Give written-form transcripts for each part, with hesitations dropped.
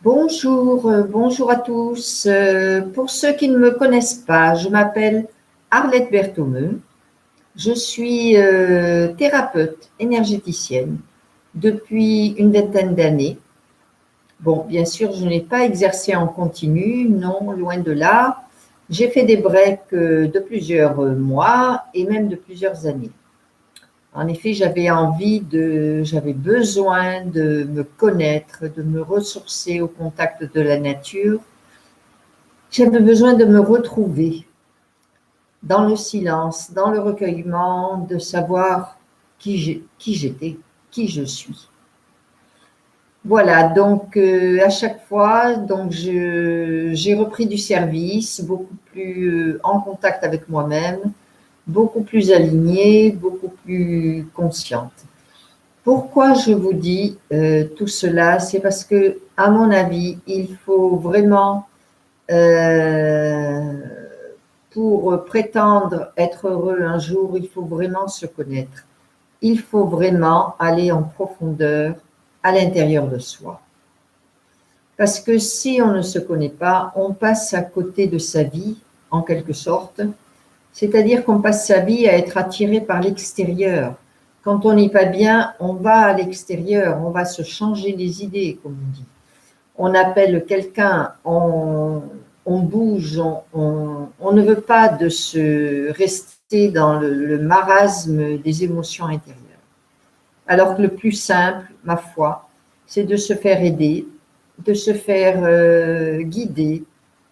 Bonjour à tous. Pour ceux qui ne me connaissent pas, je m'appelle Arlette Berthomeu. Je suis thérapeute énergéticienne depuis une vingtaine d'années. Bon, bien sûr, je n'ai pas exercé en continu, non, loin de là. J'ai fait des breaks de plusieurs mois et même de plusieurs années. En effet, j'avais besoin de me connaître, de me ressourcer au contact de la nature. J'avais besoin de me retrouver dans le silence, dans le recueillement, de savoir qui j'étais, qui je suis. Voilà, donc à chaque fois, j'ai repris du service, beaucoup plus en contact avec moi-même, beaucoup plus alignée, beaucoup plus consciente. Pourquoi je vous dis tout cela? C'est parce que, à mon avis, il faut vraiment, pour prétendre être heureux un jour, il faut vraiment se connaître. Il faut vraiment aller en profondeur à l'intérieur de soi. Parce que si on ne se connaît pas, on passe à côté de sa vie, en quelque sorte. C'est-à-dire qu'on passe sa vie à être attiré par l'extérieur. Quand on n'est pas bien, on va à l'extérieur, on va se changer les idées, comme on dit. On appelle quelqu'un, on bouge, on ne veut pas de se rester dans le marasme des émotions intérieures. Alors que le plus simple, ma foi, c'est de se faire aider, de se faire guider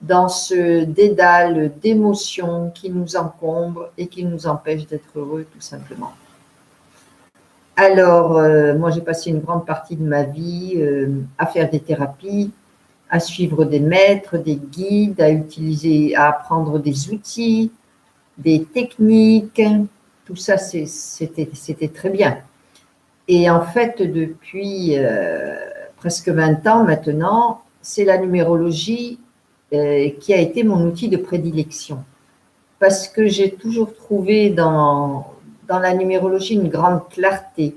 dans ce dédale d'émotions qui nous encombre et qui nous empêche d'être heureux, tout simplement. Alors, moi, j'ai passé une grande partie de ma vie à faire des thérapies, à suivre des maîtres, des guides, à apprendre des outils, des techniques. Tout ça, c'était très bien. Et en fait, depuis presque 20 ans maintenant, c'est la numérologie qui a été mon outil de prédilection. Parce que j'ai toujours trouvé dans la numérologie une grande clarté.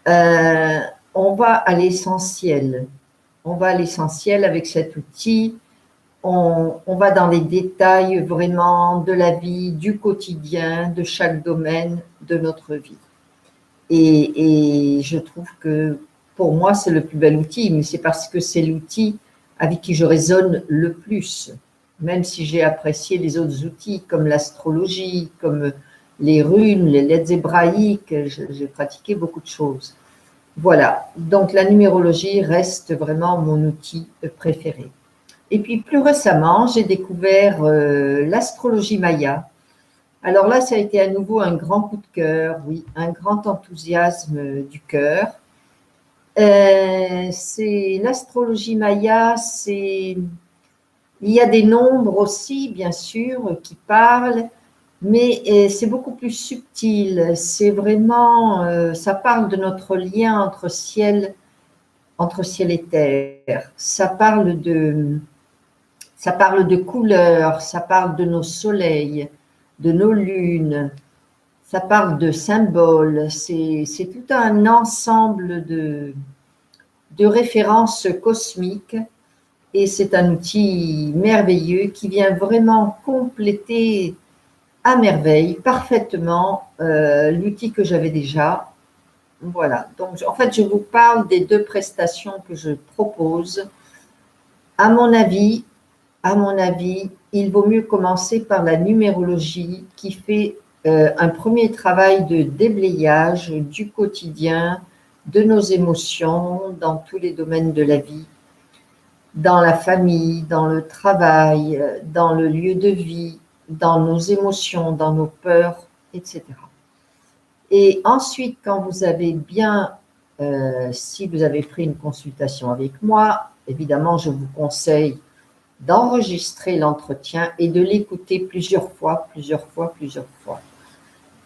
On va à l'essentiel. On va à l'essentiel avec cet outil. On va dans les détails vraiment de la vie, du quotidien, de chaque domaine de notre vie. Et je trouve que pour moi, c'est le plus bel outil, mais c'est parce que c'est l'outil avec qui je résonne le plus, même si j'ai apprécié les autres outils comme l'astrologie, comme les runes, les lettres hébraïques, j'ai pratiqué beaucoup de choses. Voilà, donc la numérologie reste vraiment mon outil préféré. Et puis plus récemment, j'ai découvert l'astrologie maya. Alors là, ça a été à nouveau un grand coup de cœur, oui, un grand enthousiasme du cœur. C'est l'astrologie maya, il y a des nombres aussi, bien sûr, qui parlent, mais c'est beaucoup plus subtil. C'est vraiment, ça parle de notre lien entre ciel et terre. Ça parle de couleurs, ça parle de nos soleils, de nos lunes, ça parle de symboles, c'est tout un ensemble de références cosmiques et c'est un outil merveilleux qui vient vraiment compléter à merveille, parfaitement, l'outil que j'avais déjà. Voilà, donc en fait je vous parle des deux prestations que je propose. À mon avis, il vaut mieux commencer par la numérologie qui fait un premier travail de déblayage du quotidien, de nos émotions dans tous les domaines de la vie, dans la famille, dans le travail, dans le lieu de vie, dans nos émotions, dans nos peurs, etc. Et ensuite, quand vous avez si vous avez pris une consultation avec moi, évidemment, je vous conseille d'enregistrer l'entretien et de l'écouter plusieurs fois.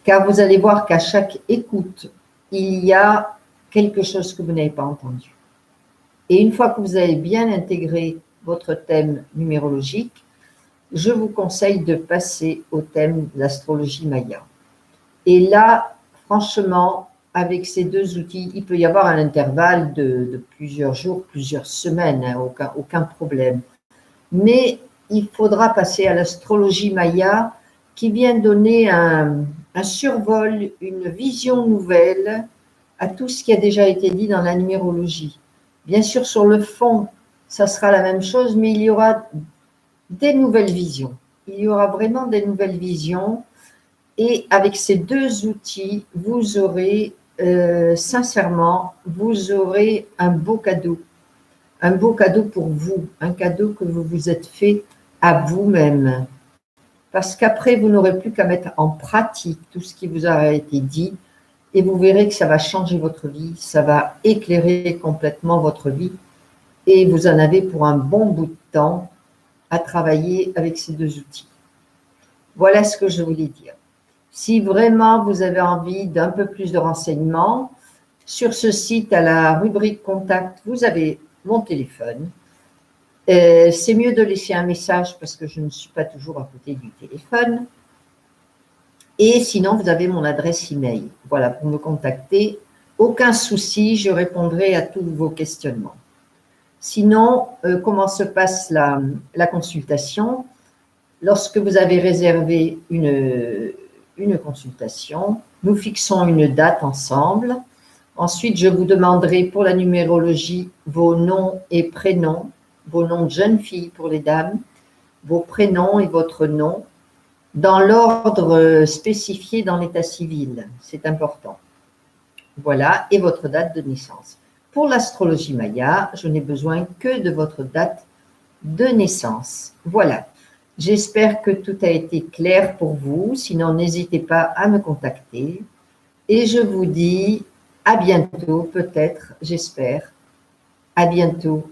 Car vous allez voir qu'à chaque écoute, il y a quelque chose que vous n'avez pas entendu. Et une fois que vous avez bien intégré votre thème numérologique, je vous conseille de passer au thème de l'astrologie maya. Et là, franchement, avec ces deux outils. Il peut y avoir un intervalle de plusieurs jours, plusieurs semaines, hein, aucun problème. Mais il faudra passer à l'astrologie maya qui vient donner un survol, une vision nouvelle à tout ce qui a déjà été dit dans la numérologie. Bien sûr, sur le fond, ça sera la même chose, mais il y aura des nouvelles visions. Il y aura vraiment des nouvelles visions. Et avec ces deux outils, vous aurez, sincèrement, vous aurez un beau cadeau pour vous, un cadeau que vous vous êtes fait à vous-même. Parce qu'après, vous n'aurez plus qu'à mettre en pratique tout ce qui vous a été dit et vous verrez que ça va changer votre vie, ça va éclairer complètement votre vie et vous en avez pour un bon bout de temps à travailler avec ces deux outils. Voilà ce que je voulais dire. Si vraiment vous avez envie d'un peu plus de renseignements, sur ce site, à la rubrique Contact, vous avez mon téléphone. C'est mieux de laisser un message parce que je ne suis pas toujours à côté du téléphone. Et sinon, vous avez mon adresse email. Voilà, pour me contacter. Aucun souci, je répondrai à tous vos questionnements. Sinon, comment se passe la consultation? Lorsque vous avez réservé une consultation, nous fixons une date ensemble. Ensuite, je vous demanderai pour la numérologie vos noms et prénoms, vos noms de jeunes filles pour les dames, vos prénoms et votre nom, dans l'ordre spécifié dans l'état civil. C'est important. Voilà, et votre date de naissance. Pour l'astrologie maya, je n'ai besoin que de votre date de naissance. Voilà. J'espère que tout a été clair pour vous. Sinon, n'hésitez pas à me contacter. Et je vous dis à bientôt, peut-être, j'espère. À bientôt.